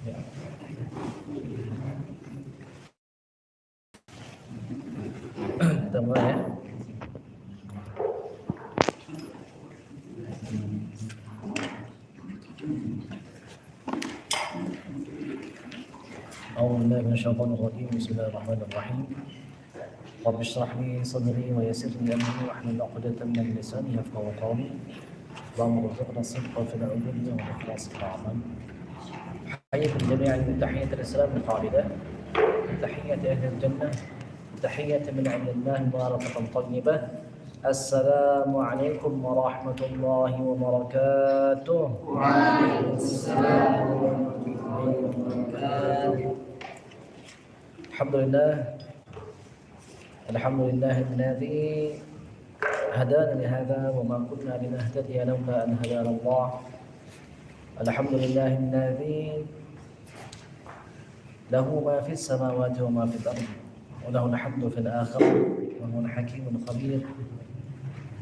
Ya. Kita mulai ya. أعوذ بالله من الشيطان الرجيم. بسم الله الرحمن الرحيم. رب اشرح لي صدري ويسر لي أمري واحلل عقدة من لساني يفقهوا قولي. اللهم ارزقنا الصدق في العلوم والإخلاص في الأعمال. حياكم جميعا من تحية الإسلام الخالدة، من تحية أهل الجنة، تحية من عند الله مباركة طيبة. السلام عليكم ورحمة الله وبركاته. وعليكم السلام ورحمة الله وبركاته. الحمد لله الذي هدانا لهذا وما كنا لنهتدي لولا أن هدانا الله. الحمد لله الذي له ما في السماوات وما في الأرض وله الحمد في الآخرة وهو الحكيم الخبير.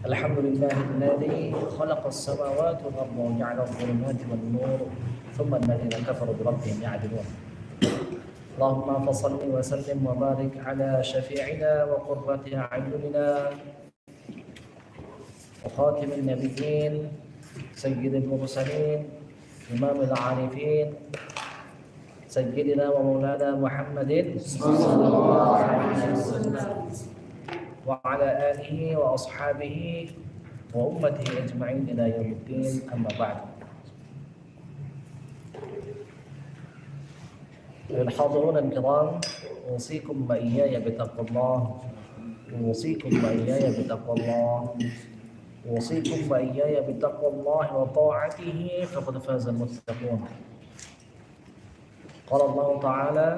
الحمد لله الذي خلق السماوات والأرض وجعل الظلمات والنور ثم الذين كفروا بربهم يعدلون. اللهم فصل وسلم وبارك على شفيعنا وقرة أعيننا وخاتم النبيين سيد المرسلين إمام العارفين سيدنا ومولانا محمد صلى الله عليه وسلم وعلى آله وأصحابه وأمته أجمعين إلى يوم الدين. أما بعد. الحاضرون الكرام، أوصيكم وإياي بتقوى الله، أوصيكم وإياي بتقوى الله، أوصيكم وإياي بتقوى الله وطاعته فقد فاز المتقون. قال الله تعالى: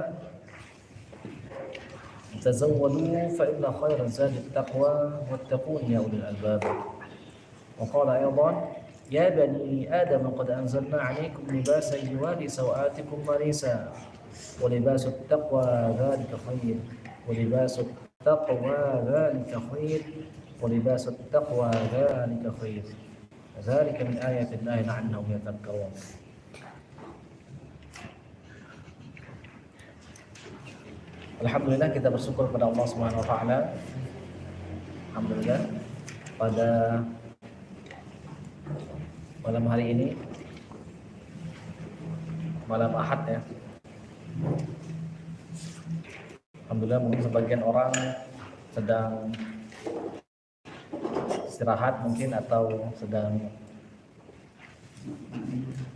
تزودوا فإن خير الزاد التقوى واتقون يا أولي الألباب. وقال أيضا: يا بني آدم قد أنزلنا عليكم لباسا يواري سوآتكم وريشا ولباس التقوى ذلك خير ولباس التقوى ذلك خير ولباس التقوى ذلك خير ذلك من آيات الله لعلهم يتذكرون. Alhamdulillah, kita bersyukur kepada Allah Subhanahu wa taala. Alhamdulillah, pada malam hari ini, malam Ahad ya. Alhamdulillah, mungkin sebagian orang sedang istirahat mungkin atau sedang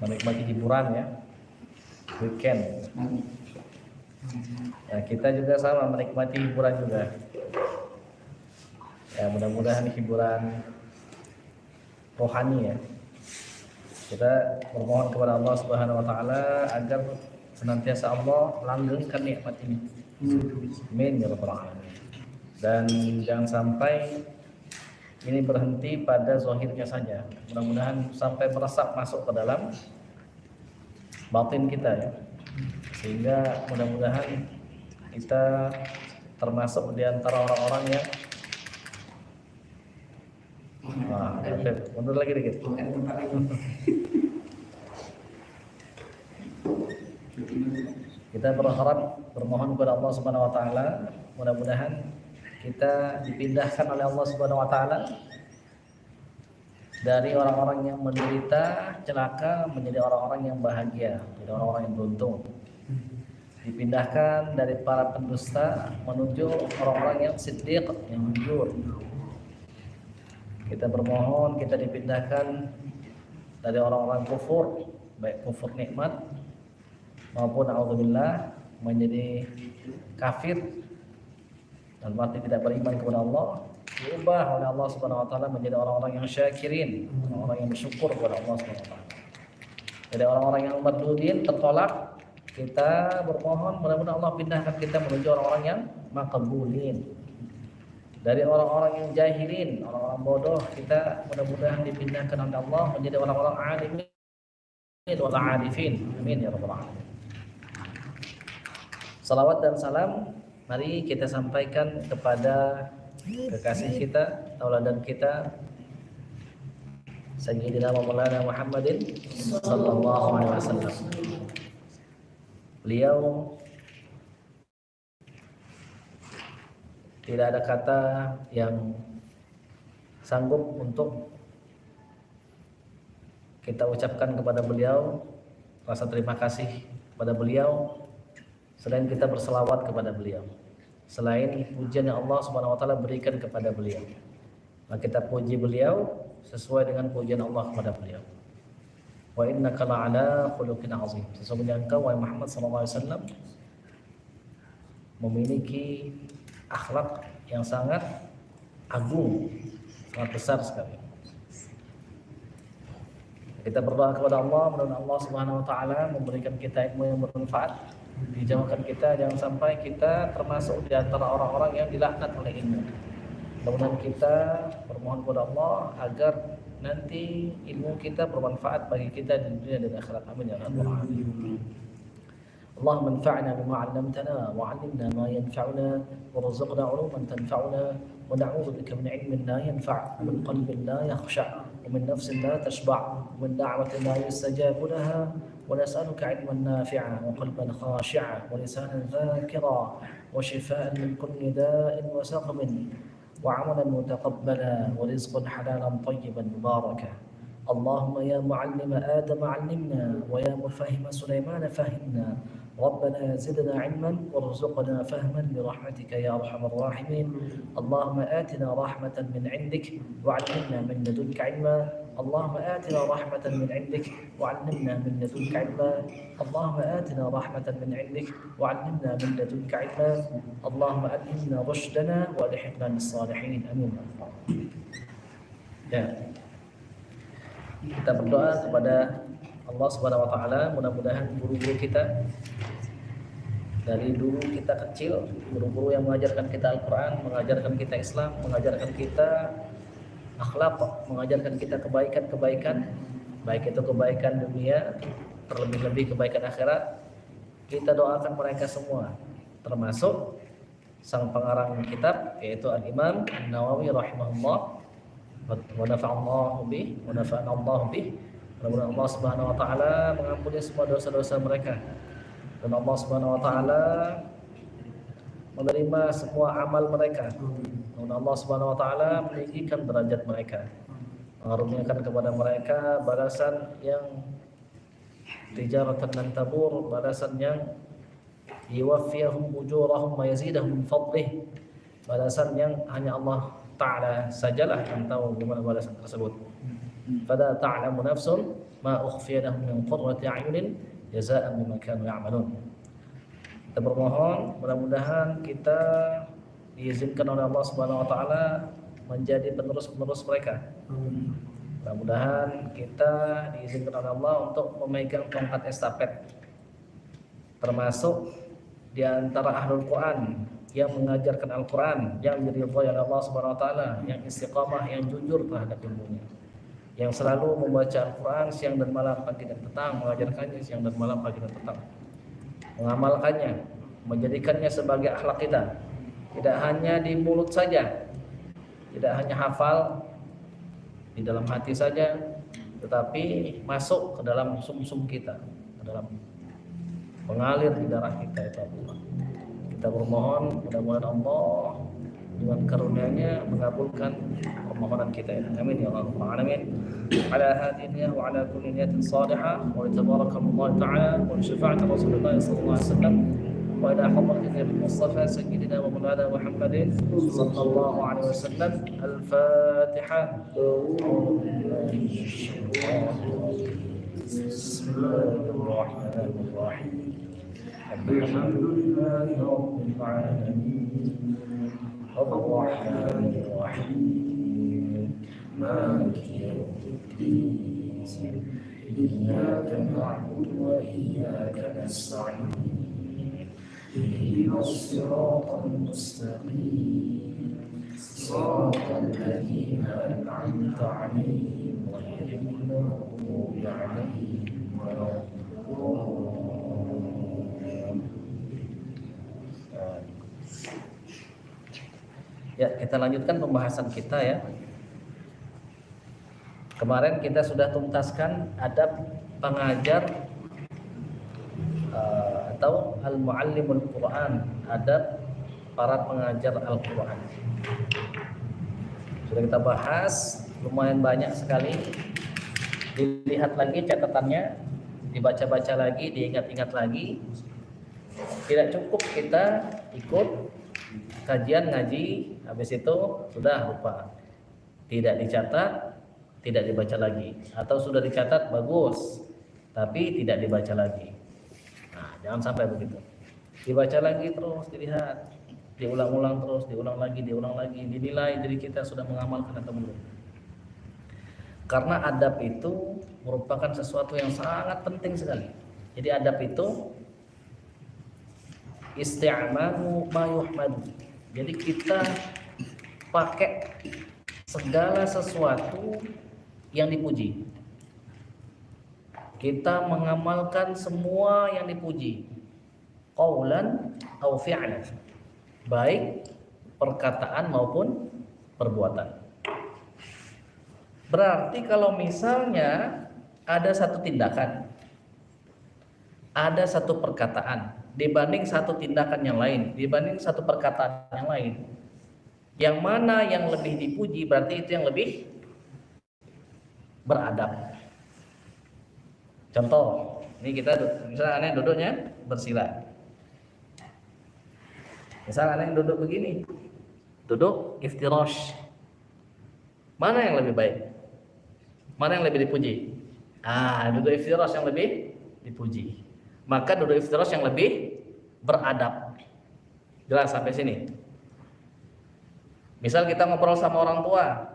menikmati hiburan ya, weekend. Ya, kita juga sama menikmati hiburan juga. Ya, mudah-mudahan hiburan rohani ya. Kita bermohon kepada Allah Subhanahu wa taala agar senantiasa Allah langgengkan nikmat ini. Amin ya rabbal alamin. Dan jangan sampai ini berhenti pada zahirnya saja. Mudah-mudahan sampai meresap masuk ke dalam batin kita ya. Sehingga mudah-mudahan kita termasuk di antara orang-orang yang mundur lagi dikit. Kita berharap, bermohon kepada Allah Subhanahu wa taala, mudah-mudahan kita dipindahkan oleh Allah Subhanahu wa taala dari orang-orang yang menderita, celaka menjadi orang-orang yang bahagia, menjadi orang-orang yang beruntung. Dipindahkan dari para pendusta menuju orang-orang yang siddiq, yang jujur. Kita bermohon kita dipindahkan dari orang-orang kufur, baik kufur nikmat maupun a'udzubillah menjadi kafir dan berarti tidak beriman kepada Allah, diubah oleh Allah Subhanahu wa taala menjadi orang-orang yang syakirin, orang-orang yang bersyukur kepada Allah Subhanahu wa taala. Jadi orang-orang yang mardudin, tertolak, kita bermohon mudah-mudahan Allah pindahkan kita menuju orang-orang yang maqbulin. Dari orang-orang yang jahilin, orang-orang bodoh, kita mudah-mudahan dipindahkan oleh Allah menjadi orang-orang alimin wal arifin. Amin ya rabbal alamin. Salawat dan salam mari kita sampaikan kepada kekasih kita, tauladan kita, Sayyidina Maulana Muhammadin sallallahu alaihi wasallam. Beliau tidak ada kata yang sanggup untuk kita ucapkan kepada beliau rasa terima kasih kepada beliau selain kita berselawat kepada beliau, selain pujian yang Allah Subhanahu wa taala berikan kepada beliau. Maka kita puji beliau sesuai dengan pujian Allah kepada beliau. Wa innaka la'ala khuluqin azim. Sesungguhnya engkau wahai Muhammad sallallahu alaihi wasallam memiliki akhlak yang sangat agung, sangat besar sekali. Kita berdoa kepada Allah, mudah-mudahan Allah Subhanahu wa taala memberikan kita ilmu yang bermanfaat, dijauhkan kita jangan sampai kita termasuk di antara orang-orang yang dilaknat oleh ilmu. Mudah-mudahan kita bermohon kepada Allah agar nanti ilmu kita bermanfaat bagi kita di dunia dan akhirat. Amin ya rabbal alamin. اللهم انفعنا بما علمتنا وعلمنا ما ينفعنا وارزقنا علوما تنفعنا ونعوذ بك من علم لا ينفع ومن قلب لا يخشع ومن نفس لا تشبع ومن دعوة لا يستجاب لها ونسألك علما نافعا وقلبا خاشعا ولسانا ذاكرا وشفاء من كل داء وسقم وعملا متقبلا ورزقا حلالا طيبا مباركا. اللهم يا معلم آدم علمنا ويا مفهم سليمان فهمنا ربنا زدنا علما وارزقنا فهما برحمتك يا أرحم الراحمين. اللهم آتنا رحمة من عندك وعلمنا من لدنك علما. اللهم آتنا رحمة من عندك وعلمنا من لدنك علما. اللهم آتنا رحمة من عندك وعلمنا من لدنك علما. اللهم ألهمنا رشدنا وألحقنا بالصالحين. آمين. Ya. Kita berdoa kepada Allah Subhanahu wa taala, mudah-mudahan guru-guru kita dari dulu kita kecil, guru-guru yang mengajarkan kita Al-Qur'an, mengajarkan kita Islam, mengajarkan kita akhlak, mengajarkan kita kebaikan-kebaikan, baik itu kebaikan dunia, terlebih-lebih kebaikan akhirat. Kita doakan mereka semua, termasuk sang pengarang kitab yaitu Al-Imam An-Nawawi rahimahullah. Wa nafa'allahu bih wa nafa'allahu bih. Mudah-mudahan Allah Subhanahu wa taala mengampuni semua dosa-dosa mereka dan Allah Subhanahu wa taala menerima semua amal mereka. Dan Allah Subhanahu wa taala meninggikan derajat mereka, mengaruniakan kepada mereka balasan yang tijaratan lan tabur, balasan yang yuwaffiyahum ujurahum wa yazidahum min fadlih, balasan yang hanya Allah Ta'ala sajalah yang tahu bagaimana balasan tersebut. Fala ta'lamu nafsun ma ukhfiya lahum min qurrati a'yunin jazaa'an bima kanu ya'malun. Kita bermohon mudah-mudahan kita diizinkan oleh Allah Subhanahu wa taala menjadi penerus-penerus mereka. Mudah-mudahan kita diizinkan oleh Allah untuk memegang tongkat estafet, termasuk di antara ahlul Quran yang mengajarkan Al-Quran, yang diridhai oleh Allah Subhanahu wa taala, yang istiqamah, yang jujur terhadap ilmunya, yang selalu membaca Al-Quran siang dan malam, pagi dan petang, mengajarkannya siang dan malam, pagi dan petang, mengamalkannya, menjadikannya sebagai akhlak kita, tidak hanya di mulut saja, tidak hanya hafal di dalam hati saja, tetapi masuk ke dalam sumsum kita, ke dalam mengalir di darah kita itu Allah. Kita bermohon mudah-mudahan Allah dengan karunia-Nya mengabulkan permohonan kita ini. Amin ya rabbal alamin. Ala hadhihi wa ala kulli niyatin salihah wa tabarakallahu ta'ala wa syafa'at Rasulullah sallallahu alaihi wasallam wa ila hadratin Nabi Mustafa sayyidina wa maulana Muhammadin sallallahu alaihi wasallam. Al-Fatihah. Bismillahirrahmanirrahim. Alhamdulillahi rabbil alamin. الرحمن الرحيم مالك يوم الدين إياك نعبد وإياك نستعين اهدنا الصراط المستقيم صراط الذين أنعمت عليهم غير المغضوب عليهم ولا الضالين. Ya, kita lanjutkan pembahasan kita ya. Kemarin kita sudah tuntaskan adab pengajar atau al-muallimul Quran, adab para pengajar Al-Quran. Sudah kita bahas lumayan banyak sekali. Dilihat lagi catatannya, dibaca-baca lagi, diingat-ingat lagi. Tidak cukup kita ikut kajian ngaji, habis itu sudah lupa. Tidak dicatat, tidak dibaca lagi. Atau sudah dicatat bagus, tapi tidak dibaca lagi. Nah, jangan sampai begitu. Dibaca lagi terus, dilihat, diulang-ulang terus, diulang lagi, dinilai diri kita sudah mengamalkan atau belum. Karena adab itu merupakan sesuatu yang sangat penting sekali. Jadi adab itu isti'malu ma yuhmadu. Jadi kita pakai segala sesuatu yang dipuji. Kita mengamalkan semua yang dipuji. Qaulan atau fi'lan. Baik perkataan maupun perbuatan. Berarti kalau misalnya ada satu tindakan, ada satu perkataan dibanding satu tindakan yang lain, dibanding satu perkataan yang lain, yang mana yang lebih dipuji, berarti itu yang lebih beradab. Contoh, ini kita misalnya aneh duduknya bersila. Misalnya aneh duduk begini, duduk iftirash. Mana yang lebih baik? Mana yang lebih dipuji? Duduk iftirash yang lebih dipuji. Maka duduk iftirash yang lebih beradab. Jelas sampai sini? Misal kita ngobrol sama orang tua,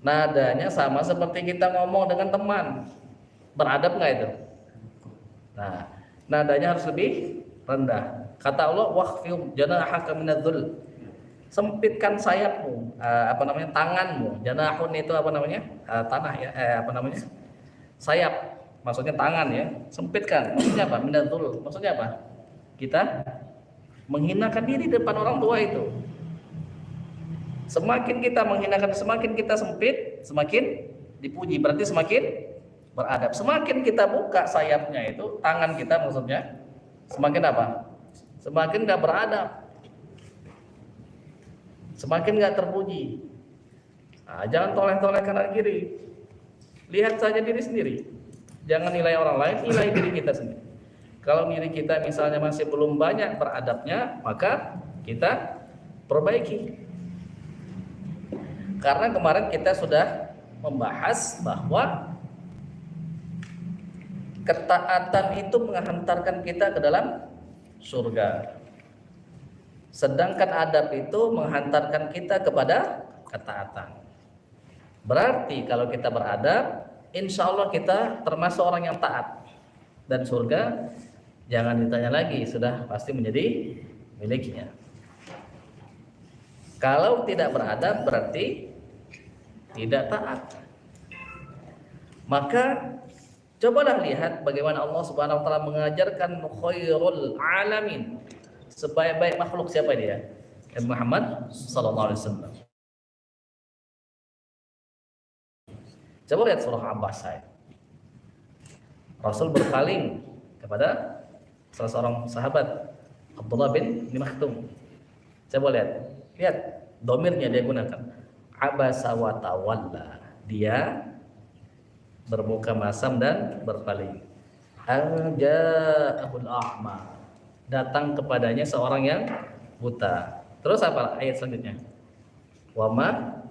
nadanya sama seperti kita ngomong dengan teman. Beradab nggak itu? Nah, nadanya harus lebih rendah. Kata Allah, waqfid janahaka minadh-dhul. Sempitkan sayapmu, tanganmu. Janahun itu tanah ya, sayap, maksudnya tangan ya. Sempitkan, maksudnya apa? Minadh-dhul, maksudnya apa? Kita menghinakan diri depan orang tua itu. Semakin kita menghinakan, semakin kita sempit, semakin dipuji, berarti semakin beradab. Semakin kita buka sayapnya itu, tangan kita maksudnya, semakin apa? Semakin nggak beradab, semakin nggak terpuji. Jangan toleh-toleh kanan kiri. Lihat saja diri sendiri. Jangan nilai orang lain, nilai diri kita sendiri. Kalau diri kita misalnya masih belum banyak beradabnya, maka kita perbaiki. Karena kemarin kita sudah membahas bahwa ketaatan itu menghantarkan kita ke dalam surga. Sedangkan adab itu menghantarkan kita kepada ketaatan. Berarti kalau kita beradab, insya Allah kita termasuk orang yang taat. Dan surga jangan ditanya lagi, sudah pasti menjadi miliknya. Kalau tidak beradab berarti tidak taat. Maka cobalah lihat bagaimana Allah Subhanahu wa taala mengajarkan khairul alamin. Sebaik-baik makhluk siapa dia? Muhammad sallallahu alaihi wasallam. Coba lihat surah Abasa. Rasul berpaling kepada salah seorang sahabat, Abdullah bin Maktum. Coba lihat domirnya dia gunakan. Abasa wa tawalla. Dia bermuka masam dan berpaling. Al-ja'ahul a'ma. Datang kepadanya seorang yang buta. Terus apa ayat selanjutnya? Wa ma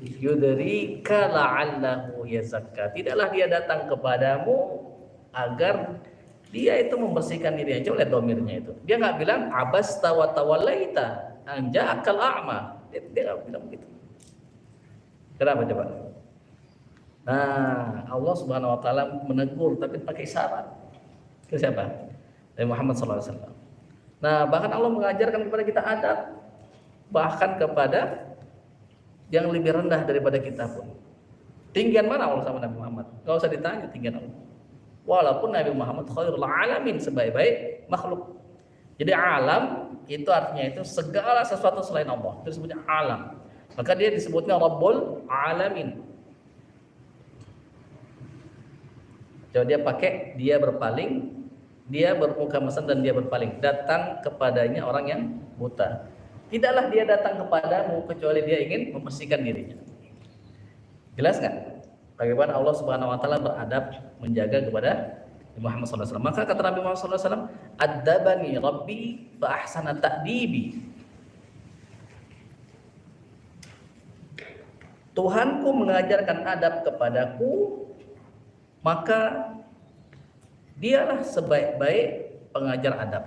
yudrika la'allahu yazakka. Tidaklah dia datang kepadamu agar dia itu membersihkan dirinya. Coba lihat domirnya itu. Dia nggak bilang abasta wa tawallaita an ja'akal a'ma. Dia nggak bilang begitu. Kenapa coba? Nah, Allah Subhanahu wa taala menegur tapi pakai isyarat. Itu siapa? Nabi Muhammad SAW. Nah, bahkan Allah mengajarkan kepada kita adab, bahkan kepada yang lebih rendah daripada kita pun. Tinggian mana Allah sama Nabi Muhammad? Gak usah ditanya tinggian Allah. Walaupun Nabi Muhammad khairul alamin, sebaik-baik makhluk. Jadi alam itu artinya itu segala sesuatu selain Allah. Itu disebutnya alam. Maka dia disebutnya Rabbul Alamin. Coba dia pakai, dia berpaling, dia bermuka mesem dan dia berpaling. Datang kepadanya orang yang buta. Tidaklah dia datang kepadamu kecuali dia ingin membersihkan dirinya. Jelas nggak? Bagaimana Allah Subhanahu Wa Taala beradab menjaga kepada Muhammad SAW. Maka kata Nabi Muhammad SAW, "Adabani Rabbi fa ahsana ta'dibi." Tuhanku mengajarkan adab kepadaku, maka dialah sebaik-baik pengajar adab.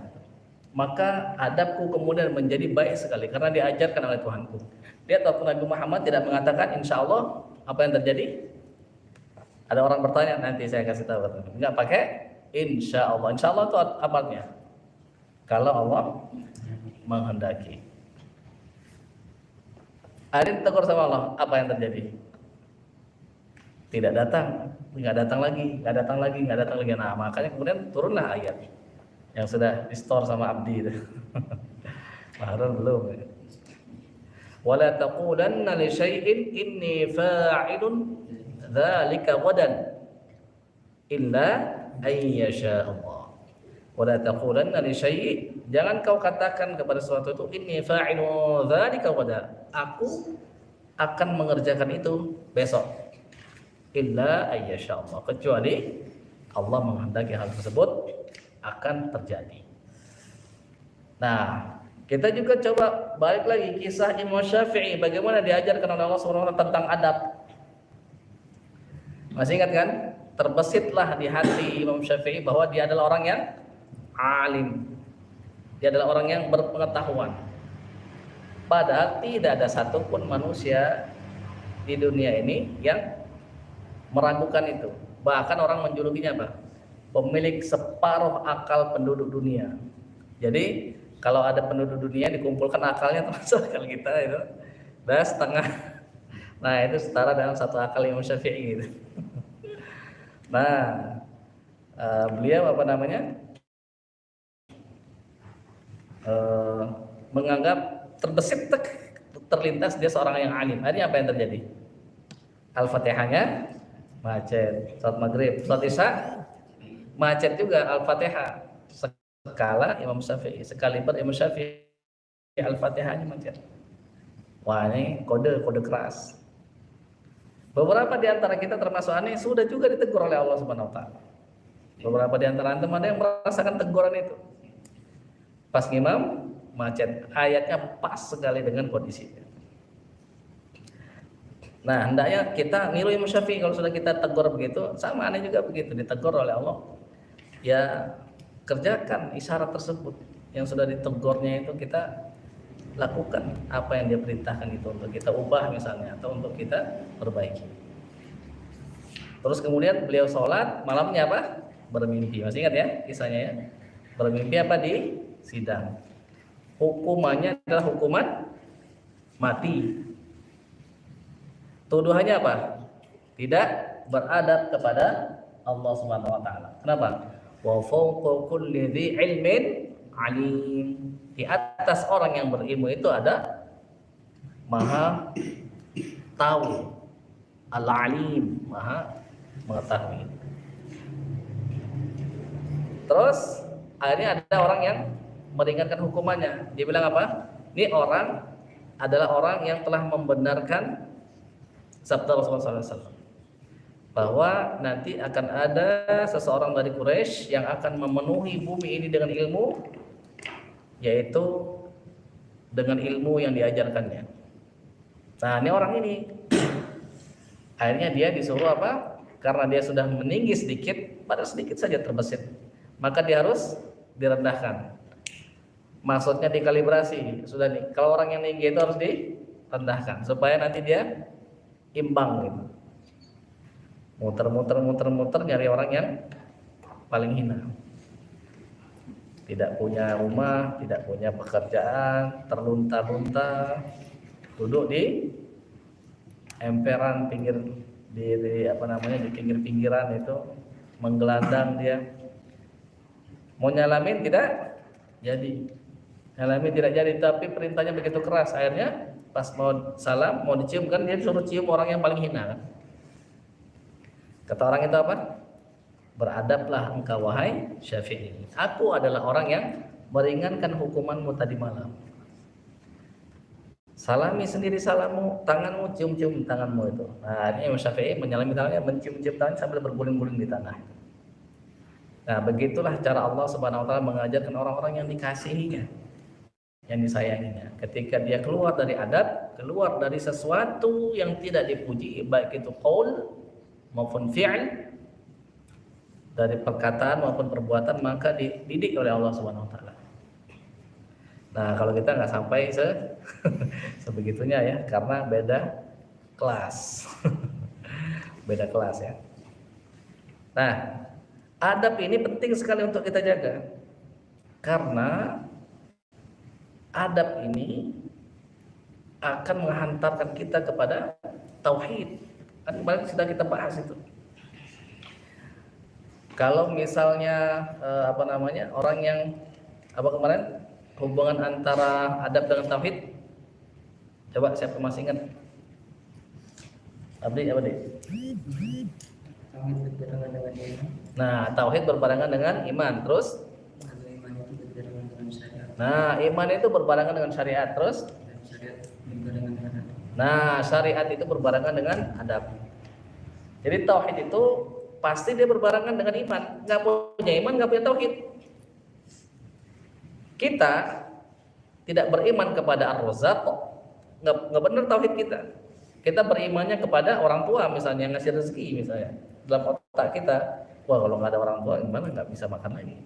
Maka adabku kemudian menjadi baik sekali karena diajarkan oleh Tuhanku. Dia tahu Nabi Muhammad tidak mengatakan insya Allah, apa yang terjadi? Ada orang bertanya, nanti saya kasih tahu. Enggak pakai insya Allah. Insya Allah itu apanya? Kalau Allah menghendaki. Ada ditegur sama Allah, apa yang terjadi? Tidak datang, nggak datang lagi. Nah, makanya kemudian turunlah ayat yang sudah di store sama Abdi itu. Baru belum. Wala taqulanna li syai'in inni fa'ilun dzalika ghadan illa ay yasha Allah. Wala taqulanna li syai'in, jangan kau katakan kepada sesuatu itu inni fa'ilu dzalika ghadan, aku akan mengerjakan itu besok. Illa ay yasha Allah, kecuali Allah menghendaki hal tersebut akan terjadi. Nah, kita juga coba balik lagi kisah Imam Syafi'i, bagaimana diajarkan oleh Allah SWT tentang adab. Masih ingat kan? Terbesitlah di hati Imam Syafi'i bahwa dia adalah orang yang alim. Dia adalah orang yang berpengetahuan. Padahal tidak ada satupun manusia di dunia ini yang meragukan itu. Bahkan orang menjulukinya apa? Pemilik separuh akal penduduk dunia. Jadi kalau ada penduduk dunia dikumpulkan akalnya termasuk akal kita itu udah setengah. Nah itu setara dengan satu akal Imam Syafi'i gitu. Nah beliau apa namanya menganggap terbesit terlintas dia seorang yang alim. Akhirnya apa yang terjadi? Al-Fatihahnya macet, salat maghrib, salat isya macet juga, Al-Fatihah sekala Imam Syafi'i, sekaliber Imam Syafi'i Al-Fatihahnya macet. Wah ini kode keras. Beberapa di antara kita termasuk aneh sudah juga ditegur oleh Allah Subhanahu Wa Taala. Beberapa di antara antum ada yang merasakan teguran itu. Pas ngimam macet, ayatnya pas sekali dengan kondisinya. Nah, hendaknya kita niru Imam Syafi'i. Kalau sudah kita tegur begitu, sama aneh juga begitu, ditegur oleh Allah. Ya, kerjakan isyarat tersebut. Yang sudah ditegurnya itu kita lakukan apa yang dia perintahkan itu untuk kita ubah misalnya atau untuk kita perbaiki. Terus kemudian beliau sholat, malamnya apa? Bermimpi. Masih ingat ya kisahnya ya? Bermimpi apa di sidang. Hukumannya adalah hukuman mati. Tuduhannya apa? Tidak beradab kepada Allah Subhanahu wa taala. Kenapa? Wa fawqa kulli dzi ilmin alim. Di atas orang yang berilmu itu ada Maha tahu, Al-Alim, Maha mengetahui. Terus akhirnya ada orang yang meringankan hukumannya. Dia bilang apa? Ini orang adalah orang yang telah membenarkan sabda Rasulullah SAW bahwa nanti akan ada seseorang dari Quraisy yang akan memenuhi bumi ini dengan ilmu, yaitu dengan ilmu yang diajarkannya. Nah ini orang ini akhirnya dia disuruh apa? Karena dia sudah meninggi sedikit, pada sedikit saja terbesit, maka dia harus direndahkan. Maksudnya dikalibrasi. Sudah nih, kalau orang yang tinggi itu harus direndahkan supaya nanti dia imbang gitu. Muter nyari orang yang paling hina. Tidak punya rumah, tidak punya pekerjaan, terlunta-lunta, duduk di emperan pinggir di apa namanya di pinggir-pinggiran itu, menggelandang dia. Mau nyalamin tidak jadi. Nyalamin tidak jadi, tapi perintahnya begitu keras. Akhirnya pas mau salam, mau dicium kan dia disuruh cium orang yang paling hina kan. Kata orang itu apa? Beradablah engkau wahai Syafi'i. Aku adalah orang yang meringankan hukumanmu tadi malam. Salami sendiri salammu, tanganmu cium-cium tanganmu itu. Nah, ini Imam Syafi'i menyalami tangannya, mencium-cium tangan sambil berguling-guling di tanah. Nah, begitulah cara Allah Subhanahu wa taala mengajarkan orang-orang yang dikasihinya, yang disayanginya. Ketika dia keluar dari adab, keluar dari sesuatu yang tidak dipuji, baik itu qaul maupun fi'il, dari perkataan maupun perbuatan, maka dididik oleh Allah Subhanahu wa taala. Nah, kalau kita nggak sampai sebegitunya ya, karena beda kelas. Beda kelas ya. Nah, adab ini penting sekali untuk kita jaga. Karena adab ini akan menghantarkan kita kepada tauhid. Kan kemarin sudah kita bahas itu. Kalau misalnya orang yang kemarin hubungan antara adab dengan tauhid, coba siapa masih ingat? Abdi apa Dik? Tauhid berbarengan dengan iman. Nah, tauhid berbarengan dengan iman, terus? Iman itu berbarengan dengan syariat. Nah, iman itu berbarengan dengan syariat, terus? Dan syariat berbarengan dengan adab. Nah, syariat itu berbarengan dengan adab. Jadi tauhid itu pasti dia berbarengan dengan iman. Nggak punya iman, nggak punya tauhid. Kita tidak beriman kepada Ar-Razzaq, nggak benar tauhid kita. Kita berimannya kepada orang tua misalnya, yang ngasih rezeki misalnya. Dalam otak kita, wah kalau nggak ada orang tua gimana nggak bisa makan lagi.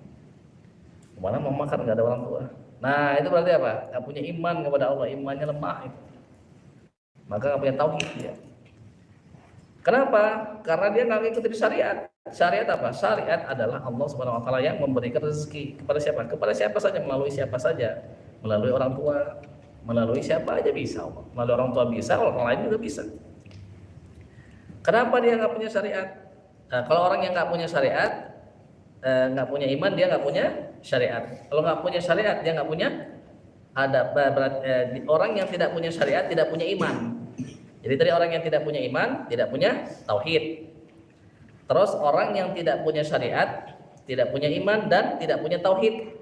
Gimana mau makan nggak ada orang tua. Nah itu berarti apa? Nggak punya iman kepada Allah, imannya lemah itu. Maka nggak punya tauhid dia. Kenapa? Karena dia nggak ngikutin syariat. Syariat apa? Syariat adalah Allah Subhanahu wa taala yang memberikan rezeki kepada siapa? Kepada siapa saja, melalui siapa saja. Melalui orang tua, melalui siapa aja bisa. Melalui orang tua bisa, orang lain juga bisa. Kenapa dia nggak punya syariat? Nah, kalau orang yang nggak punya syariat, nggak punya iman, dia nggak punya syariat. Kalau nggak punya syariat, dia nggak punya adab. Orang yang tidak punya syariat tidak punya iman. Jadi tadi orang yang tidak punya iman, tidak punya tauhid. Terus orang yang tidak punya syariat, tidak punya iman dan tidak punya tauhid.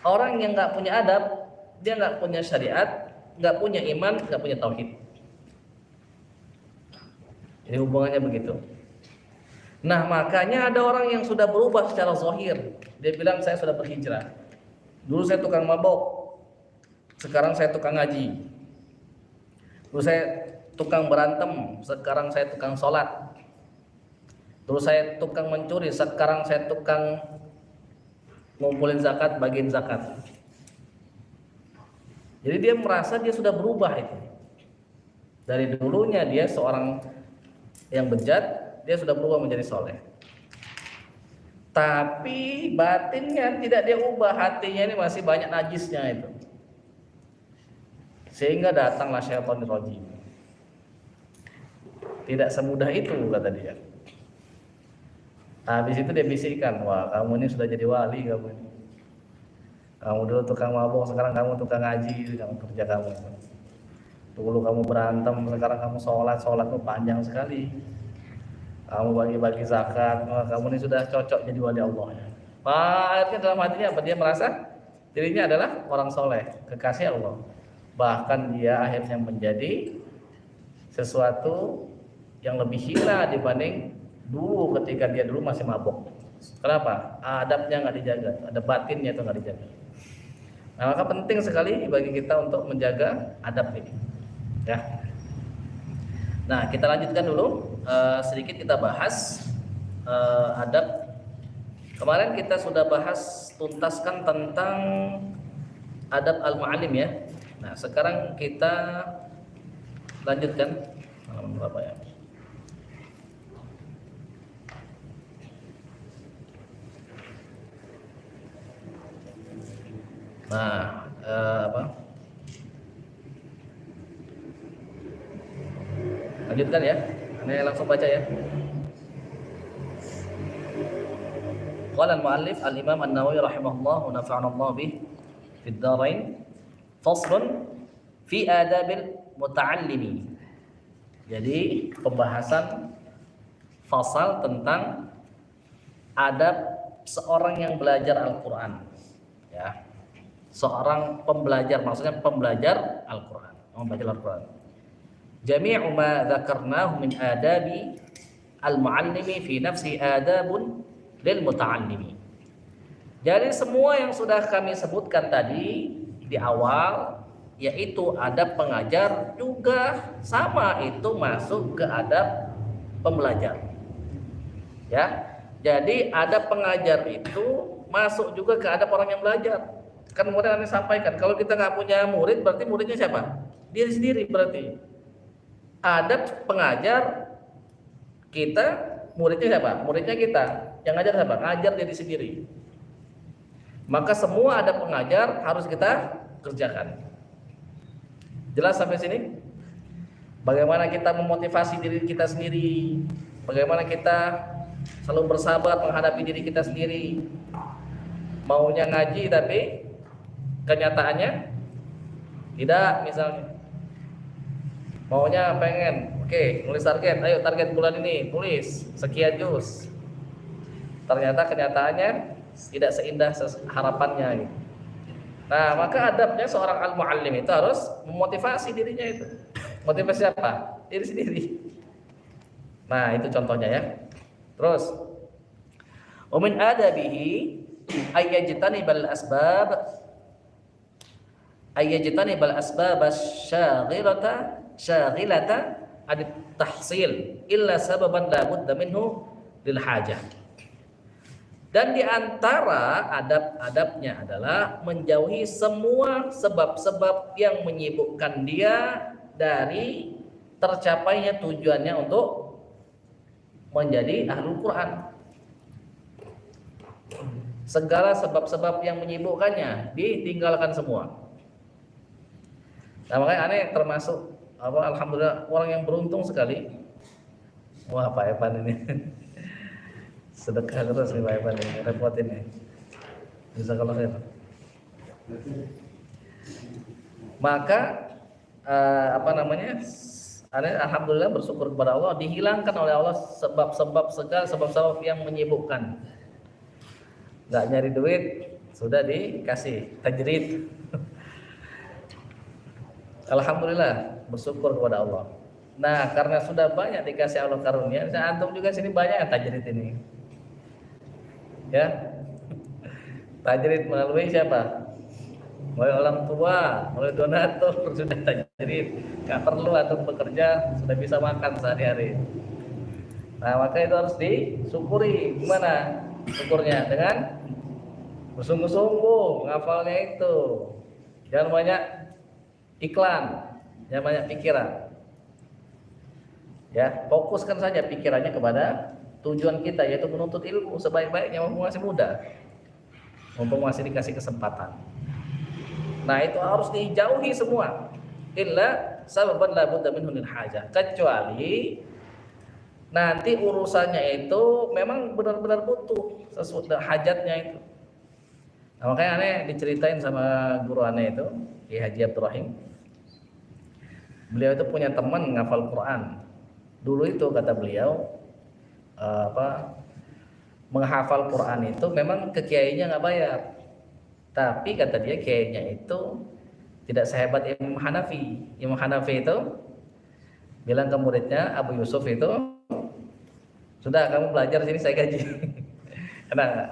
Orang yang nggak punya adab, dia nggak punya syariat, nggak punya iman, nggak punya tauhid. Jadi hubungannya begitu. Nah makanya ada orang yang sudah berubah secara zahir. Dia bilang saya sudah berhijrah. Dulu saya tukang mabok, sekarang saya tukang ngaji. Dulu saya tukang berantem, sekarang saya tukang sholat. Dulu saya tukang mencuri, sekarang saya tukang ngumpulin zakat, bagiin zakat. Jadi dia merasa dia sudah berubah itu. Dari dulunya dia seorang yang bejat, dia sudah berubah menjadi soleh. Tapi batinnya tidak dia ubah, hatinya ini masih banyak najisnya itu. Sehingga datanglah syaitanir rajim. Tidak semudah itu kata dia. Habis itu dia bisikkan, wah kamu ini sudah jadi wali kamu ini. Kamu dulu tukang mabok, sekarang kamu tukang ngaji, kamu kerja kamu. Dulu kamu berantem, sekarang kamu sholatmu panjang sekali. Kamu bagi-bagi zakat, wah, kamu ini sudah cocok jadi wali Allah. Akhirnya dalam hatinya apa? Dia merasa dirinya adalah orang soleh, kekasih Allah. Bahkan dia akhirnya menjadi sesuatu yang lebih hina dibanding dulu ketika dia dulu masih mabok. Kenapa? Adabnya nggak dijaga, ada batinnya itu nggak dijaga. Nah, maka penting sekali bagi kita untuk menjaga adab ini. Ya. Nah, kita lanjutkan dulu. Sedikit kita bahas adab. Kemarin kita sudah bahas tuntaskan tentang adab al-mu'allim ya. Nah, sekarang kita lanjutkan halaman berapa ya? Nah, lanjutkan ya. Ini langsung baca ya. Qala al-mu'allif al-Imam An-Nawawi rahimahullah wa nafa'ana Allah bih fid dharain. Faslun fi adabil muta'allimi. Jadi pembahasan fasal tentang adab seorang yang belajar Al-Quran, ya, seorang pembelajar, maksudnya pembelajar Al-Quran, membaca Al-Quran. Jami'u ma dzakarnahu min adabi al-muallimi fi nafsi adabun lil muta'allimi. Jadi semua yang sudah kami sebutkan tadi di awal, yaitu adab pengajar, juga sama, itu masuk ke adab pembelajar. Ya, jadi adab pengajar itu masuk juga ke adab orang yang belajar. Kan kemudian Anda sampaikan, kalau kita nggak punya murid, berarti muridnya siapa? Diri sendiri berarti. Adab pengajar kita, muridnya siapa? Muridnya kita. Yang ngajar siapa? Ngajar diri sendiri. Maka semua adab pengajar harus kita kerjakan. Jelas sampai sini? Bagaimana kita memotivasi diri kita sendiri? Bagaimana kita selalu bersabar menghadapi diri kita sendiri? Maunya ngaji tapi kenyataannya tidak, misalnya. Maunya pengen, oke, nulis target, ayo target bulan ini, tulis sekian juz. Ternyata kenyataannya tidak seindah harapannya gitu. Nah, maka adabnya seorang al-muallim itu harus memotivasi dirinya itu. Motivasi apa? Diri sendiri. Nah, itu contohnya ya. Terus, wa min adabihi ayyajtanibal asbab syaghilata adit tahsil illa sababan la budda minhu lil hajah. Dan di antara adab-adabnya adalah menjauhi semua sebab-sebab yang menyibukkan dia dari tercapainya tujuannya untuk menjadi ahlul Quran. Segala sebab-sebab yang menyibukkannya ditinggalkan semua. Nah, makanya aneh termasuk alhamdulillah orang yang beruntung sekali. Wah, Pak Evan ini sedekah terus nih Pak Evan ini, repotin nih. Bisa kalau saya. Maka aneh alhamdulillah bersyukur kepada Allah, dihilangkan oleh Allah segala sebab-sebab yang menyibukkan. Nggak nyari duit, sudah dikasih tajrid. Alhamdulillah, bersyukur kepada Allah. Nah, karena sudah banyak dikasih Allah karunia, antum juga sini banyak yang tajrid ini. Ya. Tajrid melalui siapa? Melalui orang tua, melalui donatur sudah tajrid. Enggak perlu antum bekerja, sudah bisa makan sehari-hari. Nah, maka itu harus disyukuri. Gimana syukurnya? Dengan bersungguh-sungguh menghafalnya itu. Jangan banyak iklan, jangan banyak pikiran. Ya, fokuskan saja pikirannya kepada tujuan kita, yaitu menuntut ilmu sebaik-baiknya mumpung masih muda, mumpung masih dikasih kesempatan. Nah, itu harus dijauhi semua. Illa sababan la budda minhu lil hajah, kecuali nanti urusannya itu memang benar-benar butuh sesuatu hajatnya itu. Nah, makanya aneh diceritain sama guru aneh itu, Ki Haji Abdul Rahim. Beliau itu punya teman ngafal Quran. Dulu itu kata beliau menghafal Quran itu memang ke kiainya nggak bayar. Tapi kata dia kiainya itu tidak sehebat Imam Hanafi. Imam Hanafi itu bilang ke muridnya Abu Yusuf itu, sudah kamu belajar sini saya gaji. Enak nggak?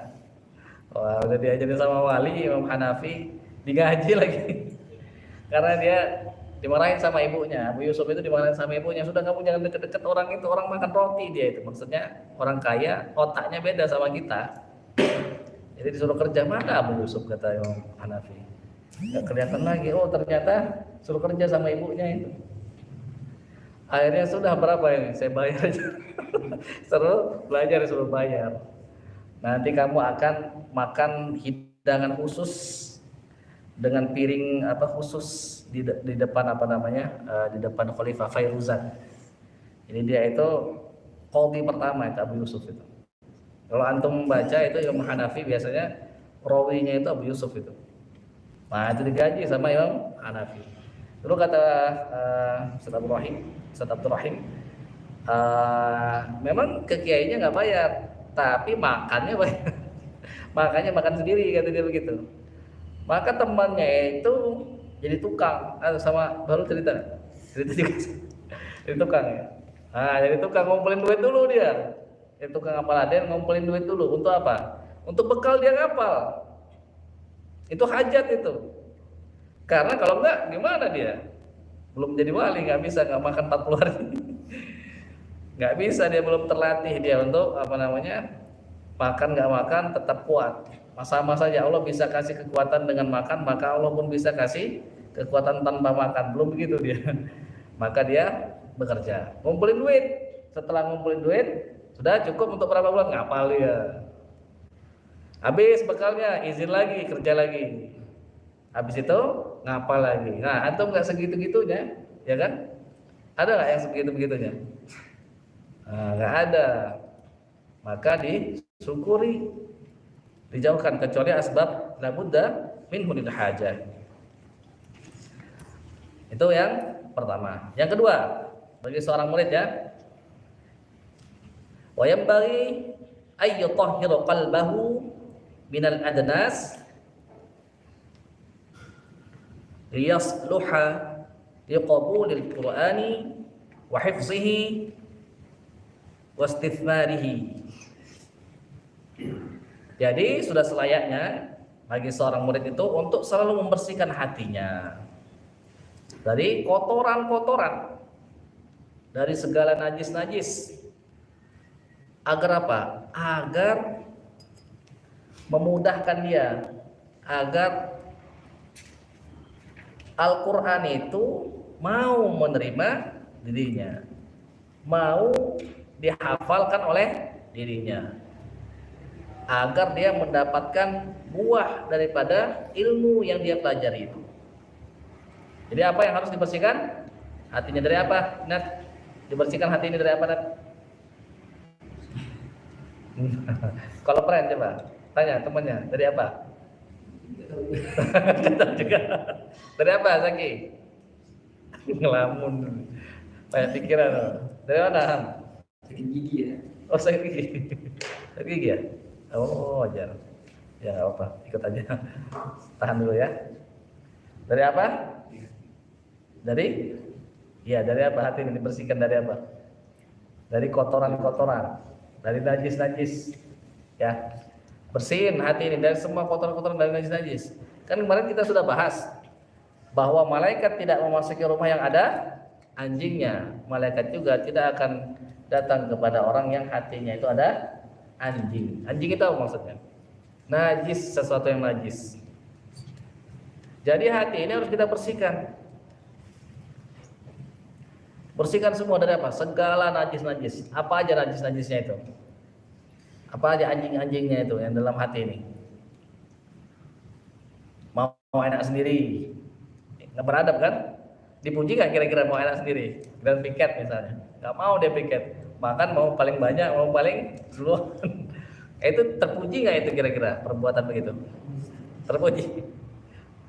Wah, udah diajarin sama wali Imam Hanafi digaji lagi. Karena dia dimarahin sama ibunya. Abu Yusuf itu dimarahin sama ibunya, sudah kamu jangan deket-deket orang itu, orang makan roti dia itu. Maksudnya orang kaya otaknya beda sama kita. Jadi disuruh kerja, mana Abu Yusuf kata Imam Hanafi. Nggak kelihatan lagi, oh ternyata suruh kerja sama ibunya itu. Akhirnya sudah berapa ini? Saya bayar aja. Suruh belajar, suruh bayar. Nanti kamu akan makan hidangan khusus dengan piring khusus di depan di depan Khalifah Fairuzan. Ini dia itu qadhi pertama itu Abu Yusuf itu. Kalau antum membaca itu Imam Hanafi biasanya rawinya itu Abu Yusuf itu. Nah, itu digaji sama Imam Hanafi. Dulu kata Ustaz Abdul Rahim, memang ke kiainya nggak bayar, tapi makannya banyak. Makanya makan sendiri kata dia begitu. Maka temannya itu jadi tukang, sama baru cerita juga. Jadi tukang ya. Nah, jadi tukang ngumpulin duit dulu dia. Jadi tukang hafal Aden ngumpulin duit dulu untuk apa? Untuk bekal dia ngapal. Itu hajat itu. Karena kalau enggak gimana dia? Belum jadi wali, nggak bisa nggak makan 40 hari. Nggak bisa, dia belum terlatih dia untuk apa namanya, makan nggak makan tetap kuat. Sama saja Allah bisa kasih kekuatan dengan makan, maka Allah pun bisa kasih kekuatan tanpa makan. Belum begitu dia. Maka dia bekerja, ngumpulin duit. Setelah ngumpulin duit, sudah cukup untuk berapa bulan? Ngapal dia. Habis bekalnya, izin lagi, kerja lagi. Habis itu ngapal lagi. Nah, antum nggak segitu-gitunya, ya kan? Ada nggak yang segitu-begitunya? Nah, nggak ada. Maka disyukuri, dijauhkan kecuali asbab la budda minhu lil hajah. Itu yang pertama. Yang kedua, bagi seorang murid ya, wa yanbaghi ay yutahhira qalbahu minal adnas liyasluha liqabulil qur'ani wa hifzihi wa istithmarihi. Jadi sudah selayaknya bagi seorang murid itu untuk selalu membersihkan hatinya dari kotoran-kotoran, dari segala najis-najis. Agar apa? Agar memudahkan dia, agar Al-Quran itu mau menerima dirinya, mau dihafalkan oleh dirinya, agar dia mendapatkan buah daripada ilmu yang dia pelajari itu. Jadi apa yang harus dibersihkan? Hatinya dari apa? Nat, dibersihkan hati ini dari apa, Nat? Kalau friend coba tanya temannya, dari apa? Juga. Dari apa, Zaki? Ngelamun. Banyak pikiran. Dari mana, Han? Sakit gigi ya. Oh, sakit gigi. Sakit gigi ya? Oh, wajar. Ya nggak apa, ikut aja. Tahan dulu ya. Dari apa? Dari? Ya, dari apa hati ini dibersihkan dari apa? Dari kotoran-kotoran, dari najis-najis. Ya. Bersihin hati ini dari semua kotoran-kotoran, dari najis-najis. Kan kemarin kita sudah bahas bahwa malaikat tidak memasuki rumah yang ada anjingnya. Malaikat juga tidak akan datang kepada orang yang hatinya itu ada anjing. Anjing itu apa maksudnya? Najis, sesuatu yang najis. Jadi hati ini harus kita bersihkan. Bersihkan semua dari apa? Segala najis-najis. Apa aja najis-najisnya itu? Apa aja anjing-anjingnya itu yang dalam hati ini? Mau enak sendiri, nggak beradab kan? Dipuji nggak kira-kira mau enak sendiri? Dan piket misalnya, nggak mau dia piket. Makan mau paling banyak, mau paling duluan. Itu terpuji nggak itu kira-kira perbuatan begitu? Terpuji?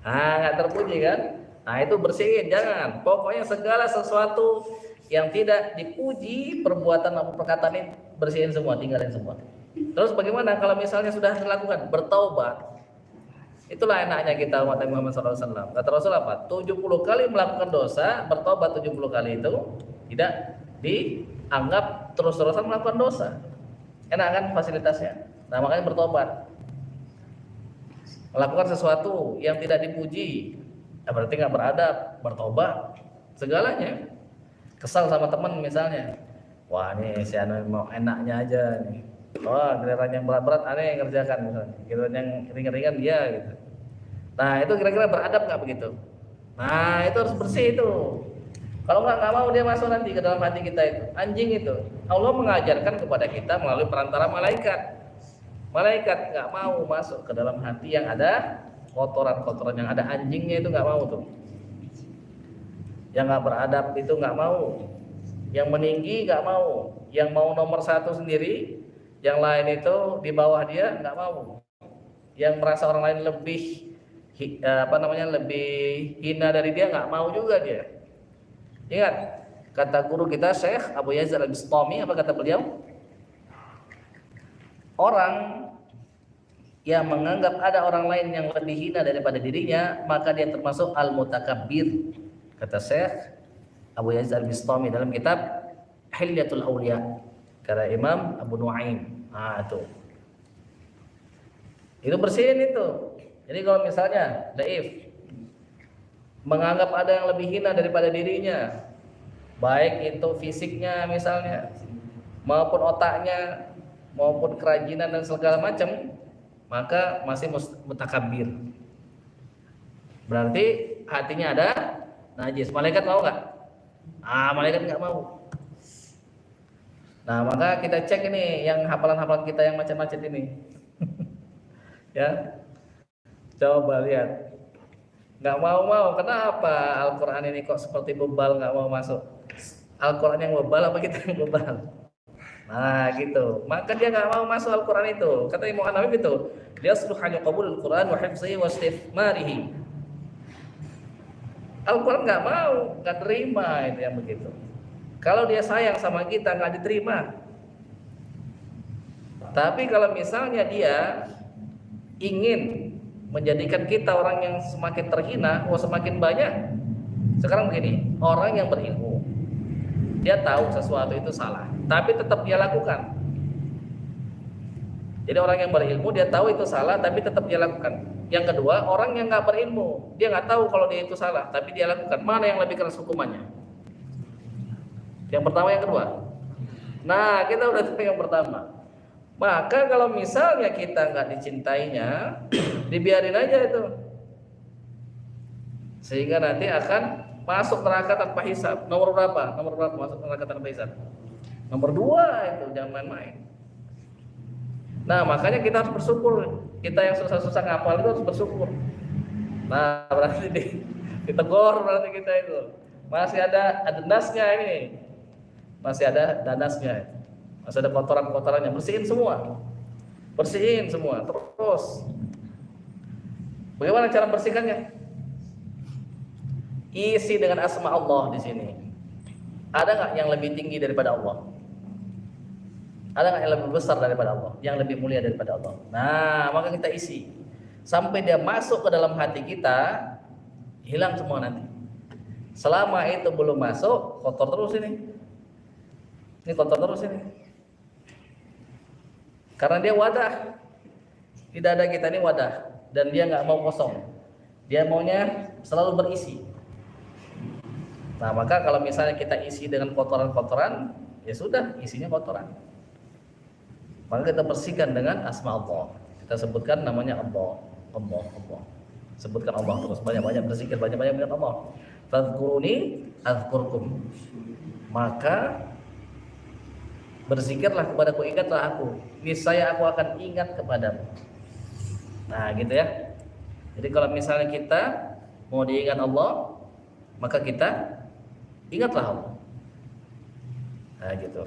Ah, nggak terpuji kan? Nah itu bersihin, jangan. Pokoknya segala sesuatu yang tidak dipuji, perbuatan maupun perkataan ini bersihin semua, tinggalin semua. Terus bagaimana kalau misalnya sudah dilakukan? Bertaubat. Itulah enaknya kita umat Nabi Muhammad SAW. Kata Rasul apa? 70 kali melakukan dosa, bertaubat 70 kali itu tidak dianggap terus-terusan melakukan dosa. Enak kan fasilitasnya? Nah makanya bertobat. Melakukan sesuatu yang tidak dipuji, ya berarti nggak beradab, bertobat. Segalanya. Kesal sama teman misalnya. Wah ini si Anu mau enaknya aja nih. Wah giliran yang berat-berat aneh yang ngerjakan misalnya. Giliran yang ringan-ringan dia gitu. Nah itu kira-kira beradab nggak begitu? Nah itu harus bersih itu. Kalau nggak mau dia masuk nanti ke dalam hati kita itu. Anjing itu. Allah mengajarkan kepada kita melalui perantara malaikat. Malaikat nggak mau masuk ke dalam hati yang ada kotoran-kotoran, yang ada anjingnya itu nggak mau tuh. Yang nggak beradab itu nggak mau. Yang meninggi nggak mau. Yang mau nomor satu sendiri, yang lain itu di bawah dia nggak mau. Yang merasa orang lain lebih lebih hina dari dia nggak mau juga dia. Ingat kata guru kita Syekh Abu Yazid Al-Bistami, apa kata beliau? orang yang menganggap ada orang lain yang lebih hina daripada dirinya, maka dia termasuk al-mutakabbir, kata Syekh Abu Yazid Al-Bistami dalam kitab Hilyatul Awliya, kata Imam Abu Nuaim. Itu bersihin itu. Jadi kalau misalnya Daif menganggap ada yang lebih hina daripada dirinya, baik itu fisiknya misalnya, maupun otaknya, maupun kerajinan dan segala macam, maka masih mutakabbir. Berarti hatinya ada najis. Malaikat mau nggak? Malaikat nggak mau. Nah, maka kita cek ini yang hafalan-hafalan kita yang macam-macam ini. Ya, coba lihat. Nggak mau. Kenapa Al-Quran ini kok seperti bebal, nggak mau masuk? Al-Quran yang bebal apa kita yang bebal? Nah gitu, maka dia nggak mau masuk Al-Quran itu. Kata Imam An-Nawawi itu, dia suruh hanya qabul Al-Quran wa hifzihi wa istifmarihi. Al-Quran nggak mau, nggak terima itu yang begitu. Kalau dia sayang sama kita nggak diterima. Tapi kalau misalnya dia ingin menjadikan kita orang yang semakin terhina, semakin banyak. Sekarang begini, orang yang berilmu, dia tahu sesuatu itu salah, tapi tetap dia lakukan. Jadi orang yang berilmu dia tahu itu salah, tapi tetap dia lakukan. Yang kedua, orang yang nggak berilmu, dia nggak tahu kalau dia itu salah, tapi dia lakukan. Mana yang lebih keras hukumannya? Yang pertama, yang kedua. Nah, kita udah tahu yang pertama. Maka kalau misalnya kita nggak dicintainya, dibiarin aja itu, sehingga nanti akan masuk neraka tanpa hisab. Nomor berapa masuk neraka tanpa hisab? Nomor 2 itu, jangan main-main. Nah, makanya kita harus bersyukur. Kita yang susah-susah ngapal itu harus bersyukur. Nah, berarti ditegur berarti kita itu. Masih ada nasnya ini. Masih ada danasnya. Masih ada kotoran-kotorannya. Bersihin semua terus. Bagaimana cara bersihkannya? Isi dengan asma Allah di sini. Ada nggak yang lebih tinggi daripada Allah? Ada nggak yang lebih besar daripada Allah? Yang lebih mulia daripada Allah? Nah, maka kita isi sampai dia masuk ke dalam hati kita, hilang semua nanti. Selama itu belum masuk, kotor terus ini. Ini kotor terus ini. Karena dia wadah. Di dada kita ini wadah, dan dia nggak mau kosong. Dia maunya selalu berisi. Nah, maka kalau misalnya kita isi dengan kotoran-kotoran, ya sudah, isinya kotoran. Maka kita bersihkan dengan asma Allah. Kita sebutkan namanya Allah. Sebutkan Allah terus, banyak-banyak berzikir, banyak-banyak dengan Allah. Fadhkuruni adzkurkum. Maka berzikirlah kepadaku, ingatlah aku, niscaya aku akan ingat kepadamu. Nah, gitu ya. Jadi kalau misalnya kita mau diingat Allah, maka kita ingatlah Allah. Nah, gitu.